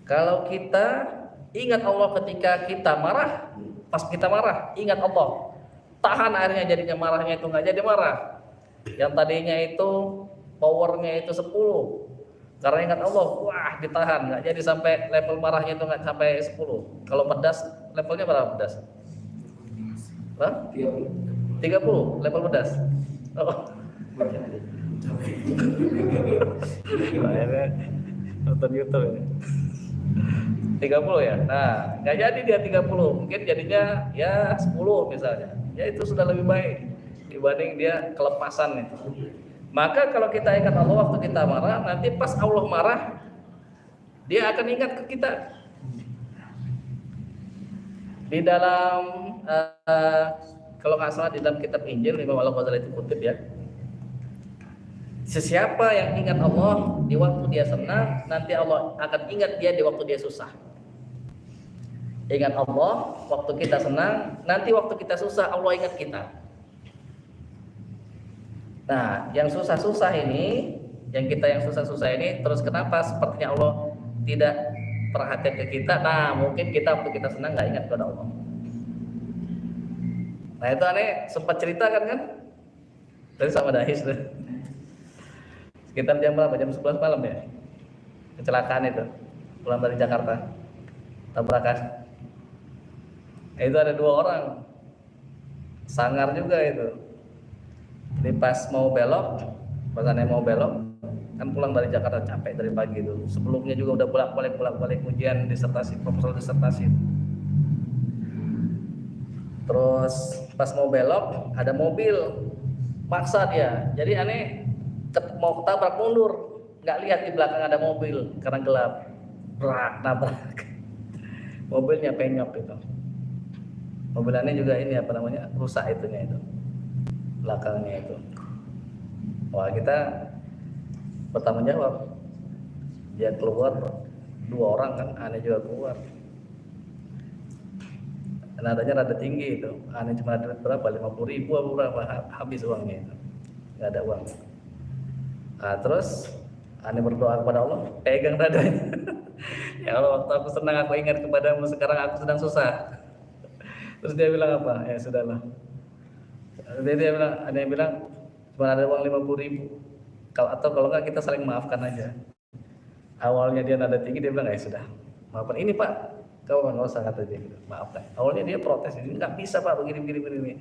Kalau kita ingat Allah ketika kita marah, pas kita marah, ingat Allah. Tahan airnya, jadinya marahnya itu nggak jadi marah. Yang tadinya itu powernya itu 10. Karena ingat Allah, wah ditahan, nggak jadi sampai level marahnya itu nggak sampai 10. Kalau pedas, levelnya berapa pedas? 30 level pedas. Oh. Nonton YouTube ya. 30 ya. Nah, nggak jadi dia 30, mungkin jadinya ya 10 misalnya. Ya itu sudah lebih baik dibanding dia kelepasan itu. Maka kalau kita ingat Allah waktu kita marah, nanti pas Allah marah, dia akan ingat ke kita. Di dalam kalau nggak salah di dalam kitab Injil, Imam Al-Ghazali itu kutip ya. Sesiapa yang ingat Allah di waktu dia senang, nanti Allah akan ingat dia di waktu dia susah. Ingat Allah waktu kita senang, nanti waktu kita susah Allah ingat kita. Nah, yang susah-susah ini, yang susah-susah ini, terus kenapa sepertinya Allah tidak perhatian ke kita? Nah, mungkin kita waktu kita senang nggak ingat kepada Allah. Nah, itu aneh, sempat cerita kan? Tadi sama Dahis tuh. Sekitar jam berapa? Jam 11 malam ya? Kecelakaan itu, pulang dari Jakarta, tabrakan. Itu ada 2 orang, sangar juga itu. Jadi pas mau belok, pas aneh mau belok, kan pulang dari Jakarta capek dari pagi itu. Sebelumnya juga udah bolak-balik ujian disertasi, proposal disertasi. Terus pas mau belok ada mobil, maksa dia. Jadi aneh mau ketabrak mundur, nggak lihat di belakang ada mobil karena gelap. Brak, nabrak. Mobilnya penyok itu. Mobilannya juga ini apa namanya, rusak itunya itu, belakangnya itu. Wah, kita bertanggung jawab. Dia keluar 2 orang kan, aneh juga keluar. Nadanya rada tinggi itu, aneh cuma ada berapa, 50.000 atau berapa, habis uangnya itu, nggak ada uang. Nah, terus aneh berdoa kepada Allah, pegang dadanya. Ya Allah, waktu aku senang aku ingat kepadamu, sekarang aku sedang susah. Terus dia bilang apa? Ya sudahlah. Dia bilang cuma ada uang 50.000. Kalau enggak kita saling maafkan aja. Awalnya dia nada tinggi, dia bilang ya sudah, maafkan ini Pak, kau nggak usah, kata dia gitu, maafkan. Awalnya dia protes, ini nggak bisa Pak, begini.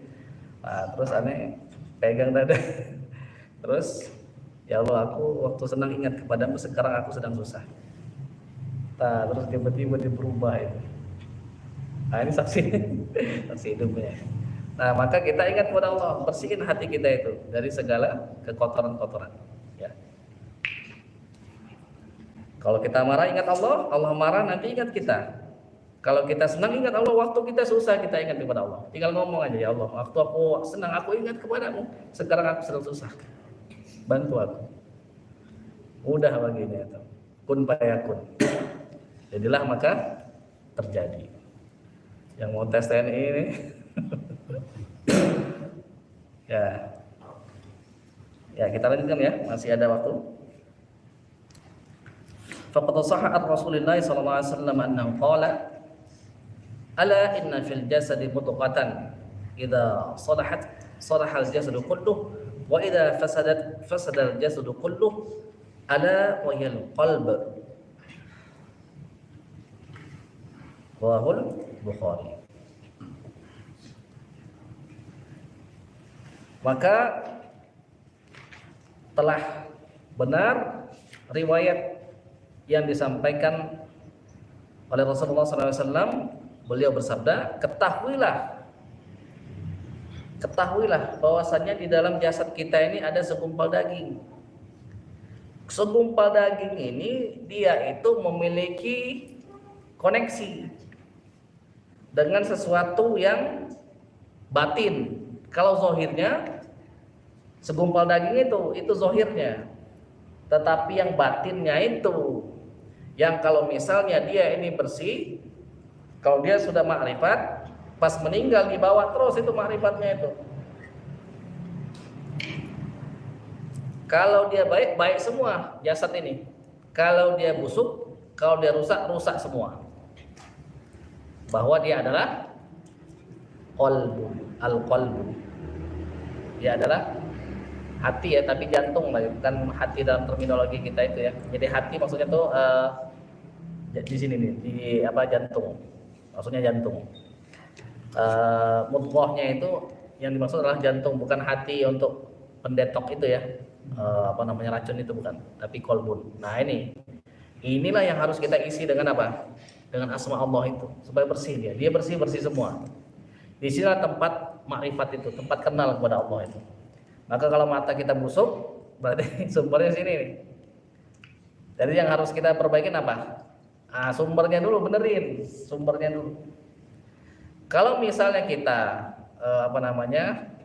Nah, terus aneh pegang dada. Terus ya Allah, aku waktu senang ingat kepadamu, sekarang aku sedang susah. Nah, terus tiba-tiba dia berubah itu. Nah, ini saksi hidupnya. Nah, maka kita ingat kepada Allah, bersihin hati kita itu dari segala kekotoran-kotoran. Ya. Kalau kita marah ingat Allah, Allah marah nanti ingat kita. Kalau kita senang ingat Allah, waktu kita susah kita ingat kepada Allah. Tinggal ngomong aja, ya Allah, waktu aku senang aku ingat kepadamu, sekarang aku sedang susah, bantu aku. Mudah baginya itu. Kun fayakun. Jadilah maka terjadi. Yang mau tes TNI ini ya kita lanjutkan ya, masih ada waktu. Faqad sahha Rasulullah sallallahu alaihi wasallam annahu qala ala inna fil jasadi mudghatan idza salaha al jasadu kulluh wa idza fasada al jasadu kulluh ala wa hiya al qalb. Rawahul Bukhari. Maka telah benar riwayat yang disampaikan oleh Rasulullah SAW. Beliau bersabda, ketahuilah bahwasannya di dalam jasad kita ini ada segumpal daging. Segumpal daging ini dia itu memiliki koneksi dengan sesuatu yang batin. Kalau zahirnya segumpal daging itu zahirnya, tetapi yang batinnya itu, yang kalau misalnya dia ini bersih, kalau dia sudah makrifat, pas meninggal dibawa terus itu makrifatnya itu. Kalau dia baik, baik semua jasad ini. Kalau dia busuk, kalau dia rusak, rusak semua. Bahwa dia adalah al-qalbu. Dia adalah hati ya, tapi jantung lah, bukan hati dalam terminologi kita itu ya. Jadi hati maksudnya tuh di sini nih, di apa, jantung. Maksudnya jantung. Mudghahnya itu yang dimaksud adalah jantung, bukan hati untuk pendetok itu ya. Apa namanya, racun itu bukan, tapi qalbun. Nah, inilah yang harus kita isi dengan apa? Dengan asma Allah itu, supaya bersih dia. Dia bersih semua. Di sinilah tempat makrifat itu, tempat kenal kepada Allah itu. Maka kalau mata kita busuk, berarti sumbernya sini nih. Jadi yang harus kita perbaikin apa? Sumbernya dulu, benerin sumbernya dulu. Kalau misalnya kita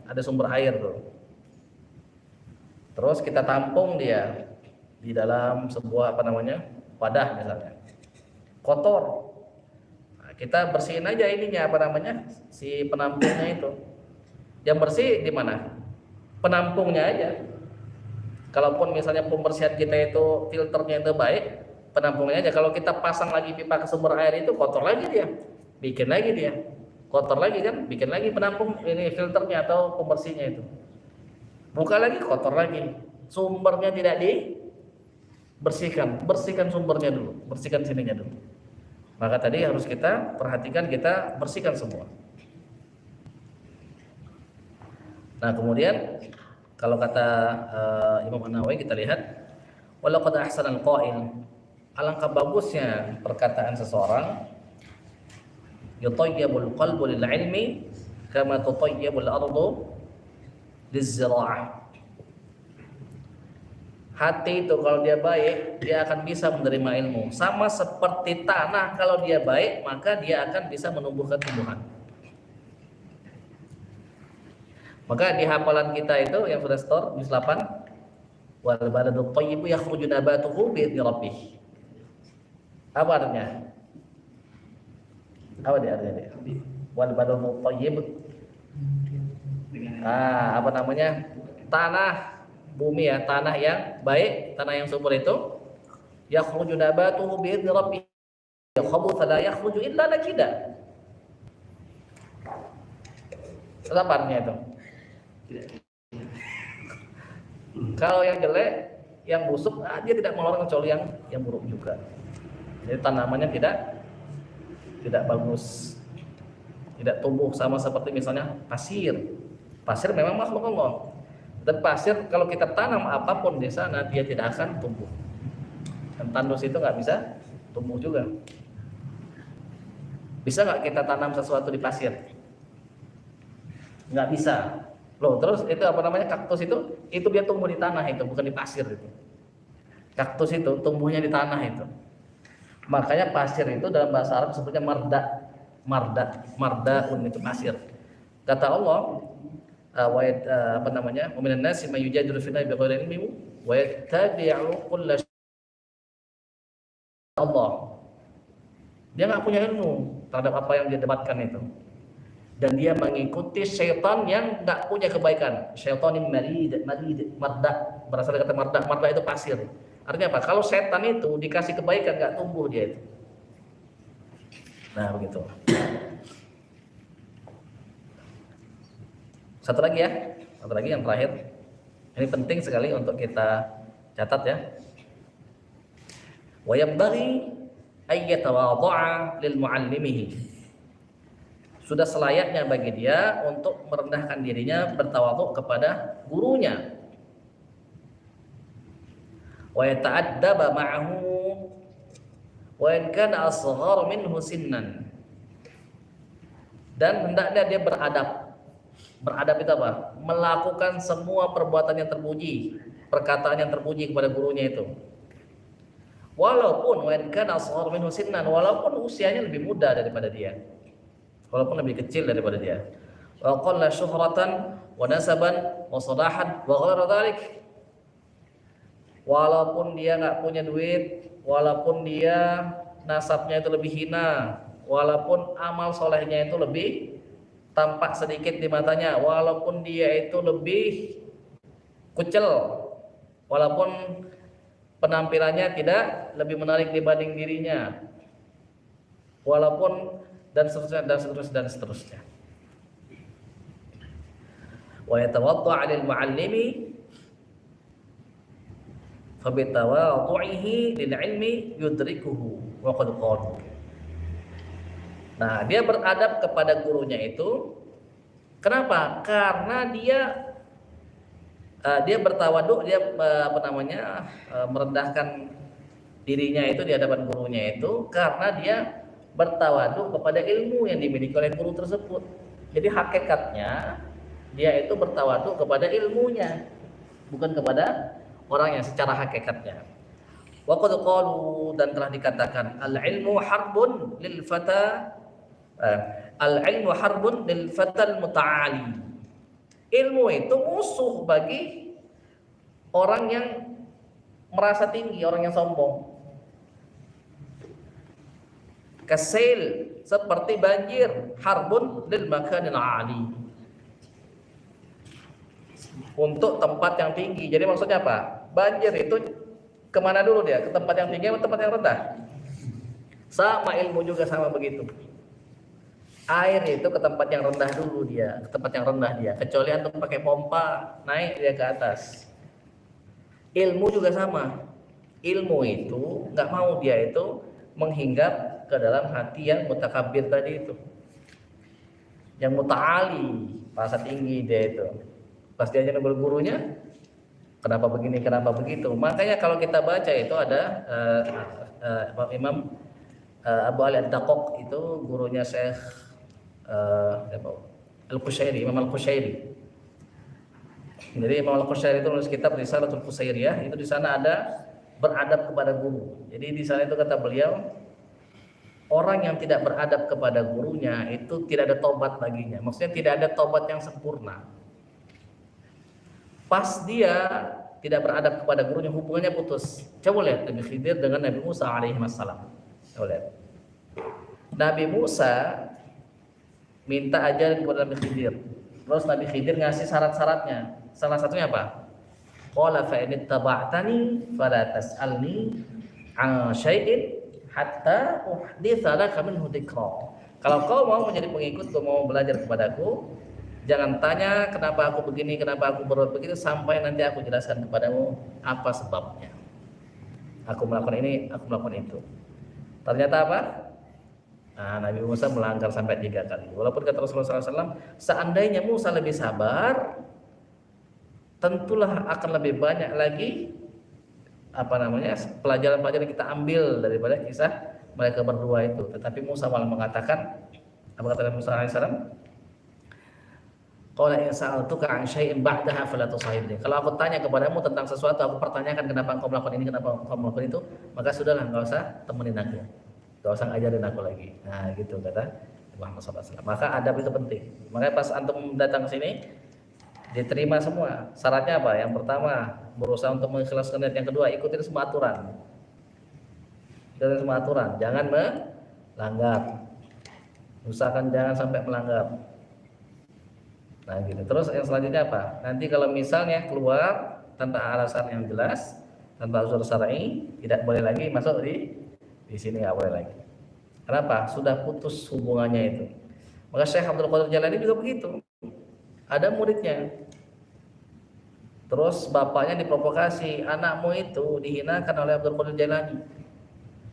ada sumber air tuh, terus kita tampung dia di dalam sebuah wadah misalnya, kotor. Kita bersihin aja si penampungnya itu. Yang bersih di mana? Penampungnya aja. Kalaupun misalnya pembersihan kita itu filternya itu baik, penampungnya aja. Kalau kita pasang lagi pipa ke sumber air itu kotor lagi dia, bikin lagi dia kotor lagi kan, bikin lagi penampung ini filternya atau pembersihnya itu, buka lagi kotor lagi. Sumbernya tidak dibersihkan, bersihkan sumbernya dulu, bersihkan sininya dulu. Maka tadi harus kita perhatikan, kita bersihkan semua. Nah, kemudian kalau kata Imam An-Nawawi kita lihat walaqad ahsanal qail, alangkah bagusnya perkataan seseorang, yutayyibul qalbu lil ilmi kama tutayyibul ardu lizzira'ah. Hati itu kalau dia baik, dia akan bisa menerima ilmu. Sama seperti tanah, kalau dia baik, maka dia akan bisa menumbuhkan tumbuhan. Maka di hafalan kita itu yang sudah store di 8, wal baladut thayyibu yakhruju nabatuhu bi idzni rabbih. Apa artinya? Apa dia artinya? Wal baladut thayyib. Apa namanya? Tanah bumi ya, tanah yang baik, tanah yang subur itu yakhruju nabatuhu bi idzni rabbih. Khabutha la yakhruju illa nakida. Apa artinya itu? Kalau yang jelek, yang busuk, dia tidak mengeluarkan kecuali yang buruk juga. Jadi tanamannya tidak bagus, tidak tumbuh, sama seperti misalnya pasir. Pasir memang makhluk Allah. Dan pasir kalau kita tanam apapun di sana, dia tidak akan tumbuh. Dan tandus itu nggak bisa tumbuh juga. Bisa nggak kita tanam sesuatu di pasir? Nggak bisa. Loh, terus itu apa namanya, kaktus itu dia tumbuh di tanah, itu bukan di pasir itu. Kaktus itu tumbuhnya di tanah itu. Makanya pasir itu dalam bahasa Arab sebutnya mardaun itu pasir. Kata Allah, apa namanya, wa minan nasi may yujadilu fi llahi bighairi ilmin wa yattabi'u kulla Allah. Dia nggak punya ilmu terhadap apa yang dia debatkan itu. Dan dia mengikuti syaitan yang nggak punya kebaikan. Syaitanin marid, marda, berasal dari kata marda itu pasir. Artinya apa? Kalau setan itu dikasih kebaikan nggak tumbuh dia itu. Nah begitu. Satu lagi yang terakhir. Ini penting sekali untuk kita catat ya. Wa yambaghi ay yatawadha'a lil muallimihi. Sudah selayaknya bagi dia untuk merendahkan dirinya, bertawadhu kepada gurunya. Wa yata'addaba ma'ahu wa in kana asghar minhu sinnan. Dan hendaknya dia beradab. Beradab itu apa? Melakukan semua perbuatan yang terpuji, perkataan yang terpuji kepada gurunya itu. Walaupun wa in kana asghar minhu sinnan, walaupun usianya lebih muda daripada dia. Walaupun lebih kecil daripada dia. Wa qalla syuhratan wa nasaban wa salahan wa ghairu dzalik. Walaupun dia enggak punya duit, walaupun dia nasabnya itu lebih hina, walaupun amal solehnya itu lebih tampak sedikit di matanya, walaupun dia itu lebih kucel, walaupun penampilannya tidak lebih menarik dibanding dirinya, walaupun dan seterusnya. Wa yatawadda 'alal muallimi fa bi tawadhu'ihi lil 'ilmi yudrikuhu wa qad qalu. Nah, dia beradab kepada gurunya itu. Kenapa? Karena dia bertawadhu, dia merendahkan dirinya itu di hadapan gurunya itu karena dia bertawadhu kepada ilmu yang dimiliki oleh guru tersebut. Jadi hakikatnya dia itu bertawadhu kepada ilmunya, bukan kepada orangnya secara hakikatnya. Wa qad qalu, dan telah dikatakan al-ilmu harbun lil fata al-ilmu harbun lil fatal muta'ali. Ilmu itu musuh bagi orang yang merasa tinggi, orang yang sombong. Kasail, seperti banjir, harbun lil makanil ali, untuk tempat yang tinggi. Jadi maksudnya apa? Banjir itu kemana dulu dia? Ke tempat yang tinggi atau tempat yang rendah? Sama ilmu juga sama begitu. Air itu ke tempat yang rendah dulu dia, ke tempat yang rendah dia. Kecuali antum pakai pompa, naik dia ke atas. Ilmu juga sama. Ilmu itu nggak mau dia itu menghinggap ke dalam hati yang mutakabir tadi itu, yang muta'ali, rasa tinggi dia itu. Pas dia negur gurunya, kenapa begini, kenapa begitu. Makanya kalau kita baca itu ada Imam Abu Ali Ad-Daqqaq itu gurunya Syekh Al-Qushairi, Imam Al-Qushairi. Jadi Imam Al-Qushairi itu nulis kitab Risalatul Qusairiyah, itu di sana ada beradab kepada guru. Jadi di sana itu kata beliau, orang yang tidak beradab kepada gurunya itu tidak ada tobat baginya. Maksudnya tidak ada tobat yang sempurna. Pas dia tidak beradab kepada gurunya, hubungannya putus. Coba lihat Nabi Khidir dengan Nabi Musa alaihi wassalam. Coba lihat. Nabi Musa minta ajarin kepada Nabi Khidir. Terus Nabi Khidir ngasih syarat-syaratnya. Salah satunya apa? Qala fa in ittaba'tani fala tas'alni 'an syai'in hatta uhditsa laka minhu dzikra. Kalau kau mau menjadi pengikutku, mau belajar kepadaku, jangan tanya kenapa aku begini, kenapa aku berbuat begitu, sampai nanti aku jelaskan kepadamu apa sebabnya. Aku melakukan ini, aku melakukan itu. Ternyata apa? Nah, Nabi Musa melanggar sampai 3 kali. Walaupun kata Rasulullah SAW, seandainya Musa lebih sabar, tentulah akan lebih banyak lagi pelajaran-pelajaran yang kita ambil daripada kisah mereka berdua itu. Tetapi Musa malah mengatakan, apa kata Nabi Musa SAW? Qala in sa'altuka 'an syai'in ba'daha fala tusahibni. Kalau aku tanya kepadamu tentang sesuatu, aku pertanyakan kenapa engkau melakukan ini, kenapa engkau melakukan itu, maka sudahlah, enggak usah temenin aku. Enggak usah ngajarin aku lagi. Nah, gitu kata Muhammad SAW. Maka adab itu penting. Makanya pas antum datang ke sini diterima semua. Syaratnya apa? Yang pertama, berusaha untuk mengikhlaskan niat. Yang kedua, ikutin semua aturan. Ikutin semua aturan, jangan melanggar. Usahakan jangan sampai melanggar. Nah, gitu. Terus yang selanjutnya apa? Nanti kalau misalnya keluar tanpa alasan yang jelas, tanpa uzur syar'i, tidak boleh lagi masuk di sini, nggak boleh lagi. Kenapa? Sudah putus hubungannya itu. Maka Syekh Abdul Qadir Jailani juga begitu. Ada muridnya, terus bapaknya diprovokasi, anakmu itu dihinakan oleh Abdul Qadir Jailani,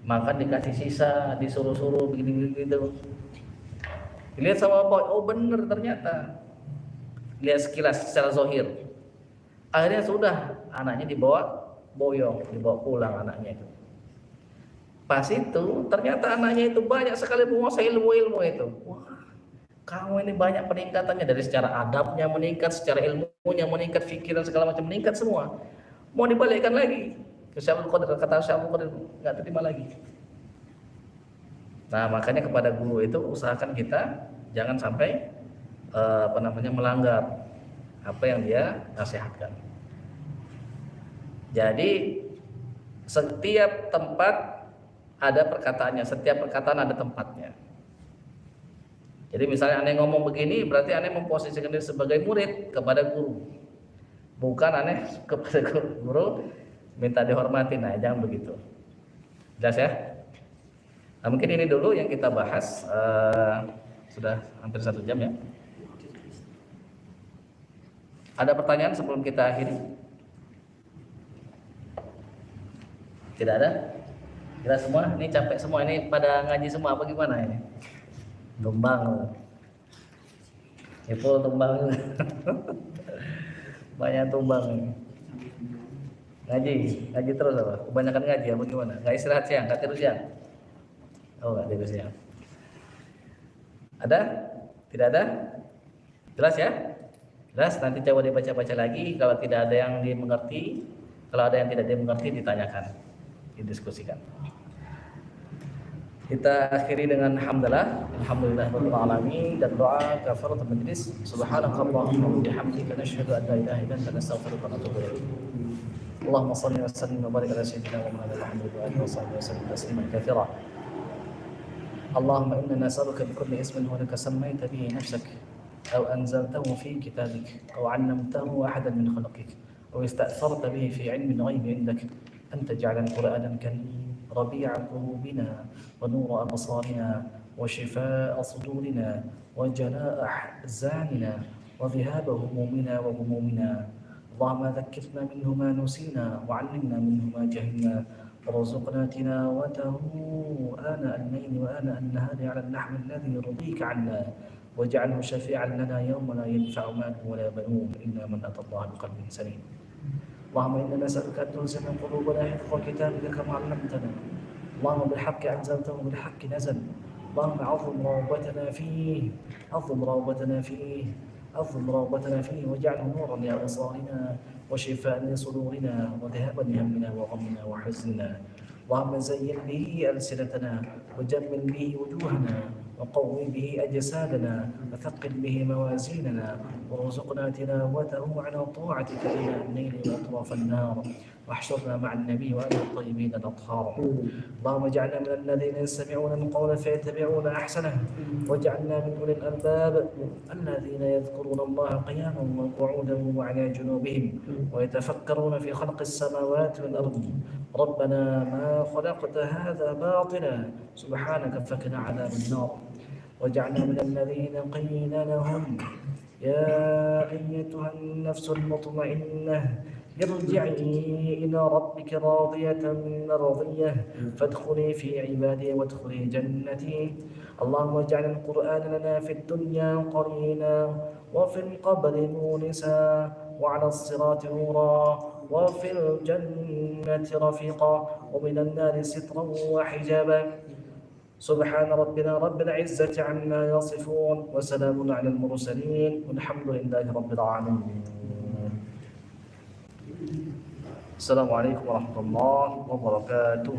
maka dikasih sisa, disuruh-suruh begini gitu. Dilihat sama bapak, oh bener ternyata. Lihat sekilas secara zahir. Akhirnya sudah, anaknya dibawa boyong, dibawa pulang anaknya itu. Pas itu ternyata anaknya itu banyak sekali menguasai ilmu-ilmu itu. Wah, kamu ini banyak peningkatannya, dari secara adabnya meningkat, secara ilmunya meningkat, fikir dan segala macam meningkat semua. Mau dibalikkan lagi ke Syaikhul Qadir, kata Syaikhul Qadir nggak terima lagi. Nah, makanya kepada guru itu usahakan kita jangan sampai melanggar apa yang dia nasihatkan. Jadi setiap tempat ada perkataannya, setiap perkataan ada tempatnya. Jadi misalnya aneh ngomong begini, berarti aneh memposisikan diri sebagai murid kepada guru. Bukan aneh kepada guru minta dihormati. Nah, jangan begitu. Jelas ya? Nah, mungkin ini dulu yang kita bahas. Sudah hampir 1 jam ya. Ada pertanyaan sebelum kita akhiri? Tidak ada? Kita semua ini capek semua, ini pada ngaji semua apa gimana ini? Tumbang. Itu tumbang. Banyak tumbang ini. Ngaji terus apa? Kebanyakan ngaji apa gimana? Enggak istirahat siang, enggak tidur siang. Oh, enggak tidur siang. Ada? Tidak ada? Jelas ya? Jelas, nanti coba dibaca-baca lagi. Kalau tidak ada yang dimengerti, kalau ada yang tidak dimengerti, ditanyakan, didiskusikan. Kita akhiri dengan hamdalah, alhamdulillahirabbil alamin, dan doa kafaratul majlis. Subhanakallahumma wa bihamdika nasyhadu an la ilaha illa anta nastaghfiruka wa natubu ilaik. Allahumma shalli wa sallim wa barik ala sayyidina Muhammadin wa alihi wa sahbihi wa sallim tasliman katsira. Allahumma inna nas'aluka bi kulli ismin huwa laka sammayta bihi nafsak أو أنزلته في كتابك أو علمته أحدا من خلقك أو استأثرت به في علم الغيب عندك أن تجعل القرآن الكريم ربيع قلوبنا ونور أبصارنا وشفاء صدورنا وجلاء أحزاننا وذهاب همومنا وغمومنا. اللهم ذكرنا منه ما نسينا وعلمنا منه ما جهلنا وارزقنا تلاوته آناء الليل وآناء النهار على النحو الذي يرضيك عنا. واجعله شفيعا لنا يوم لا ينفع مال ولا بنون إلا من أتى الله بقلب سليم. اللهم إنا نسألك أن تلزم قلوبنا حفظ كتابك كما علمتنا. اللهم بالحق أنزلته وبالحق نزل. اللهم عظم رغبتنا فيه، عظم رغبتنا فيه، عظم رغبتنا فيه، واجعله نورا لأبصارنا وشفاء لصدورنا وذهابا لهمنا وغمنا وحزننا. اللهم زين به ألسنتنا وجمل به وجوهنا وقوي به أجسادنا وثقل به موازيننا وارزقنا تلاوته على طاعتك إلى الليل وأطراف النار واحشرنا مع النبي وآل الطيبين الأطهار. اللهم اجعلنا من الذين يستمعون القول فيتبعون أحسنه واجعلنا من أولي الألباب الذين يذكرون الله قياما وقعودا وعلى جنوبهم ويتفكرون في خلق السماوات والأرض. ربنا ما خلقت هذا باطلا سبحانك فقنا عذاب النار. واجعلنا من الذين قيل لهم يا أيتها النفس المطمئنة ارجعي إلى ربك راضية مرضية فادخلي في عبادي وادخلي جنتي. اللهم اجعل القرآن لنا في الدنيا قرينا وفي القبر مونسا وعلى الصراط نورا وفي الجنة رفيقا ومن النار سترا وحجابا. سبحان ربنا رب العزة عما يصفون وسلام على المرسلين والحمد لله رب العالمين. السلام عليكم ورحمة الله وبركاته.